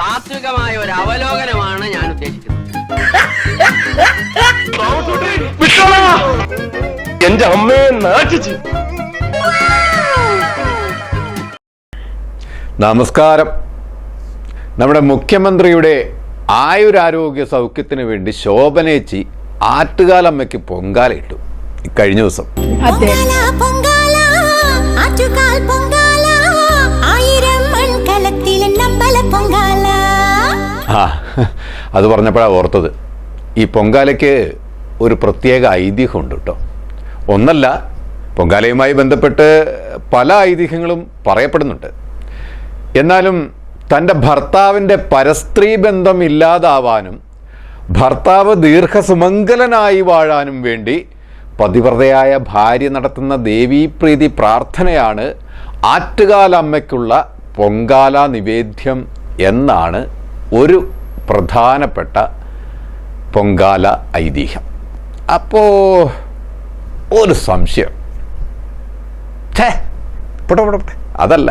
താത്വികമായ ഒരു അവലോകനമാണ് ഞാൻ ഉദ്ദേശിക്കുന്നത്. എന്റെ അമ്മയെ നാട്ടിച്ചു. നമസ്കാരം. നമ്മുടെ മുഖ്യമന്ത്രിയുടെ ആയുരാരോഗ്യ സൗഖ്യത്തിന് വേണ്ടി ശോഭനേച്ചി ആറ്റുകാലമ്മയ്ക്ക് പൊങ്കാലയിട്ടു കഴിഞ്ഞ ദിവസം. അത് പറഞ്ഞപ്പോഴാണ് ഓർത്തത്, ഈ പൊങ്കാലയ്ക്ക് ഒരു പ്രത്യേക ഐതിഹ്യമുണ്ട് കേട്ടോ. ഒന്നല്ല, പൊങ്കാലയുമായി ബന്ധപ്പെട്ട് പല ഐതിഹ്യങ്ങളും പറയപ്പെടുന്നുണ്ട്. എന്നാലും തൻ്റെ ഭർത്താവിൻ്റെ പരസ്ത്രീ ബന്ധം ഇല്ലാതാവാനും ഭർത്താവ് ദീർഘസുമംഗലനായി വാഴാനും വേണ്ടി പതിവ്രതയായ ഭാര്യ നടത്തുന്ന ദേവീപ്രീതി പ്രാർത്ഥനയാണ് ആറ്റുകാലമ്മയ്ക്കുള്ള പൊങ്കാല നിവേദ്യം എന്നാണ് ഒരു പ്രധാനപ്പെട്ട പൊങ്കാല ഐതിഹ്യം. അപ്പോൾ ഒരു സംശയം, അതല്ല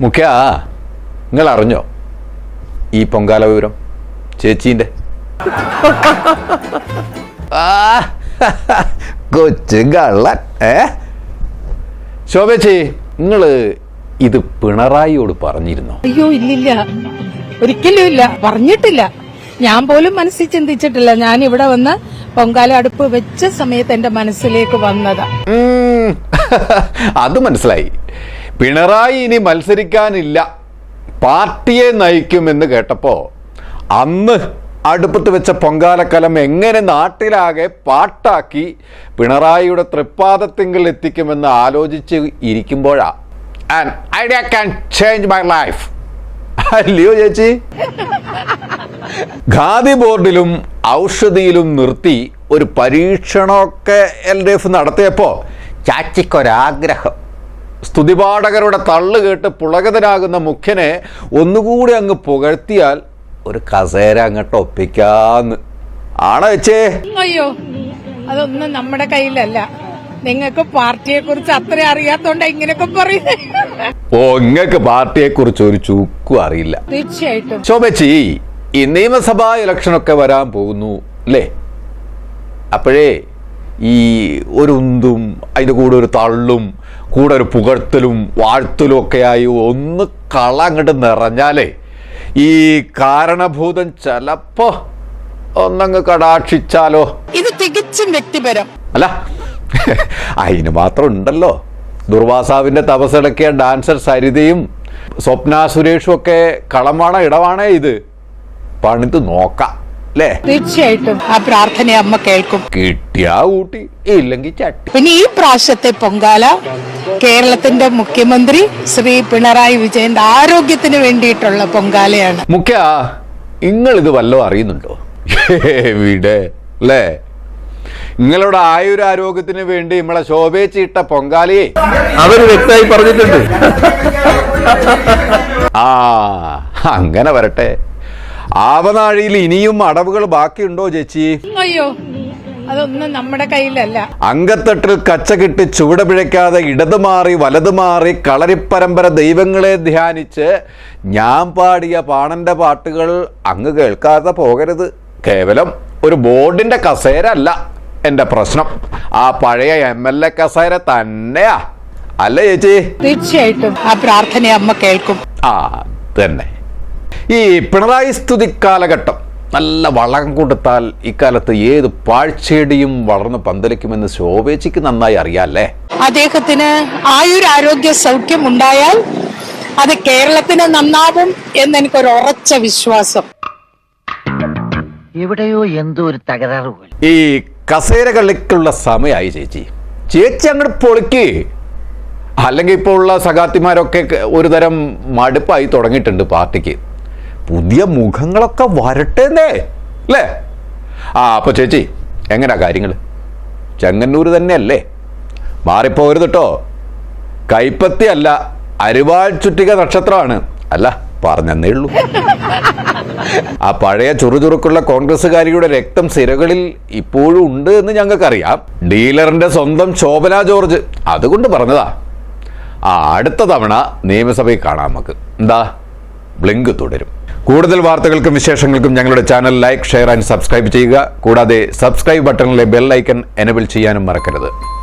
മുഖ്യ, നിങ്ങൾ അറിഞ്ഞോ ഈ പൊങ്കാല വിവരം ചേച്ചീൻ്റെ? കൊച്ചു കള്ളൻ. ശോഭേച്ചി, നിങ്ങൾ ഇത് പിണറായിയോട് പറഞ്ഞിരുന്നോ? അയ്യോ, ഇല്ലില്ല, ഒരിക്കലും ഇല്ല, പറഞ്ഞിട്ടില്ല. ഞാൻ പോലും മനസ്സിൽ ചിന്തിച്ചിട്ടില്ല. ഞാൻ ഇവിടെ വന്ന് പൊങ്കാല അടുപ്പ് വെച്ച സമയത്ത് എന്റെ മനസ്സിലേക്ക് വന്നതാ. അത് മനസ്സിലായി. പിണറായി ഇനി മത്സരിക്കാനില്ല, പാർട്ടിയെ നയിക്കുമെന്ന് കേട്ടപ്പോ അന്ന് അടുപ്പത്ത് വെച്ച പൊങ്കാലക്കലം എങ്ങനെ നാട്ടിലാകെ പാട്ടാക്കി പിണറായിയുടെ തൃപ്പാദത്തിങ്കിൽ എത്തിക്കുമെന്ന് ആലോചിച്ച് ഇരിക്കുമ്പോഴാ an idea can change my life. അല്ലയോ ചേച്ചി? ഖാദി ബോർഡിലും ഔഷധിയിലും നിർത്തി ഒരു പരീക്ഷണമൊക്കെ LDF നടത്തിയപ്പോ ചാച്ചിക്കൊരാഗ്രഹം, സ്തുതിപാഠകരുടെ തള്ളു കേട്ട് പുളകിതനാകുന്ന മുഖ്യനെ ഒന്നുകൂടി അങ്ങ് പുകഴ്ത്തിയാൽ ഒരു കസേര അങ്ങോട്ട് ഒപ്പിക്കാന്ന്. ആണോ ചേച്ചേ? അയ്യോ, അതൊന്നും നമ്മുടെ കയ്യിലല്ല. നിങ്ങൾക്ക് പാർട്ടിയെ കുറിച്ച് അത്ര അറിയാത്തോണ്ടാ ഇങ്ങനെയൊക്കെ പറയുന്നത്. ഓ, ഇങ്ങക്ക് പാർട്ടിയെ കുറിച്ച് ഒരു ചുക്കും അറിയില്ല. തീർച്ചയായിട്ടും. ശോഭച്ചി, ഈ നിയമസഭാ ഇലക്ഷനൊക്കെ വരാൻ പോകുന്നു അല്ലേ? അപ്പോഴേ ഈ ഒരു ഉന്തും അതിൻ്റെ കൂടെ ഒരു തള്ളും കൂടെ ഒരു പുകഴ്ത്തലും വാഴ്ത്തലും ഒക്കെയായി ഒന്ന് കള അങ്ങോട്ട് നിറഞ്ഞാലേ ഈ കാരണഭൂതൻ ചിലപ്പോ ഒന്നങ്ങ് കടാക്ഷിച്ചാലോ? ഇത് തികച്ചും വ്യക്തിപരം. അല്ല, അതിന് മാത്രം ഉണ്ടല്ലോ. ദുർവാസാവിന്റെ തപസ്സിളക്കിയ ഡാൻസർ സരിതയും സ്വപ്ന സുരേഷും ഒക്കെ കളമാണ ഇടവാണേ ഇത്. പണിത് നോക്കാം അല്ലേ? തീർച്ചയായിട്ടും ആ പ്രാർത്ഥന അമ്മ കേൾക്കും. കിട്ടിയാ ഊട്ടി, ഇല്ലെങ്കിൽ ചട്ടി. പിന്നെ ഈ പ്രാവശ്യത്തെ പൊങ്കാല കേരളത്തിന്റെ മുഖ്യമന്ത്രി ശ്രീ പിണറായി വിജയന്റെ ആരോഗ്യത്തിന് വേണ്ടിയിട്ടുള്ള പൊങ്കാലയാണ്. മുഖ്യ, നിങ്ങൾ ഇത് വല്ലതും അറിയുന്നുണ്ടോ? എവിടെ അല്ലേ? നിങ്ങളുടെ ആയുരാരോഗ്യത്തിന് വേണ്ടി നമ്മളെ ശോഭേച്ചിട്ട പൊങ്കാലയെ അവര് വ്യക്തമായി പറഞ്ഞിട്ടുണ്ട്. ആ, അങ്ങനെ വരട്ടെ. ആവനാഴിയിൽ ഇനിയും അടവുകൾ ബാക്കിയുണ്ടോ ചേച്ചി? അയ്യോ, അതൊന്നും നമ്മുടെ കയ്യിലല്ല. അങ്കത്തട്ടിൽ കച്ച കിട്ടി ചുവട പിഴയ്ക്കാതെ ഇടതു മാറി വലതു മാറി കളരിപ്പരമ്പര ദൈവങ്ങളെ ധ്യാനിച്ച് ഞാൻ പാടിയ പാണന്റെ പാട്ടുകൾ അങ്ങ് കേൾക്കാതെ പോകരുത്. കേവലം ഒരു ബോർഡിന്റെ കസേര അല്ല എന്റെ പ്രശ്നം, ആ പഴയ MLA കസേര തന്നെയാ. അല്ല ചേച്ചി? തീർച്ചയായിട്ടും ആ പ്രാർത്ഥന അമ്മ കേൾക്കും. ആ തന്നെ. ഈ പിണറായി സ്തുതി കാലഘട്ടം നല്ല വളം കൊടുത്താൽ ഇക്കാലത്ത് ഏത് പാഴ്ചെടിയും വളർന്ന് പന്തലിക്കുമെന്ന് ശോഭേച്ചിക്ക് നന്നായി അറിയാല്ലേ? അദ്ദേഹത്തിന് ആയുരാരോഗ്യ സൗഖ്യം ഉണ്ടായാൽ അത് കേരളത്തിന് നന്നാവും എന്നെനിക്കൊരു ഉറച്ച വിശ്വാസം. എവിടെയോ എന്തോ ഒരു തകരാറ് പോലെ. ഈ കസേര കളിക്കുള്ള സമയമായി ചേച്ചി. ചേച്ചി അങ്ങോട്ട് പൊളിക്ക്. അല്ലെങ്കിൽ ഇപ്പോൾ ഉള്ള സഖാത്തിമാരൊക്കെ ഒരു തരം മടുപ്പായി തുടങ്ങിയിട്ടുണ്ട് പാർട്ടിക്ക്. പുതിയ മുഖങ്ങളൊക്കെ വരട്ടേന്നേ അല്ലേ? അപ്പൊ ചേച്ചി, എങ്ങനെയാ കാര്യങ്ങൾ? ചെങ്ങന്നൂർ തന്നെയല്ലേ? മാറിപ്പോകരുത് കേട്ടോ. കൈപ്പത്തി അല്ല, അരിവാൾ ചുറ്റിക നക്ഷത്രമാണ്. അല്ല, പറഞ്ഞെന്നേ ഉള്ളൂ. ആ പഴയ ചുറുചുറുക്കുള്ള കോൺഗ്രസ്സുകാരിയുടെ രക്തം സിരകളിൽ ഇപ്പോഴും ഉണ്ട് എന്ന് ഞങ്ങൾക്കറിയാം. ഡീലറിന്റെ സ്വന്തം ശോഭന ജോർജ്, അതുകൊണ്ട് പറഞ്ഞതാ. അടുത്ത തവണ നിയമസഭയിൽ കാണാം നമുക്ക്. എന്താ ബ്ലിങ്ക് തുടരും. കൂടുതൽ വാർത്തകൾക്കും വിശേഷങ്ങൾക്കും ഞങ്ങളുടെ channel like, share and subscribe ചെയ്യുക. കൂടാതെ സബ്സ്ക്രൈബ് ബട്ടണിലെ ബെൽ ഐക്കൺ എനേബിൾ ചെയ്യാനും മറക്കരുത്.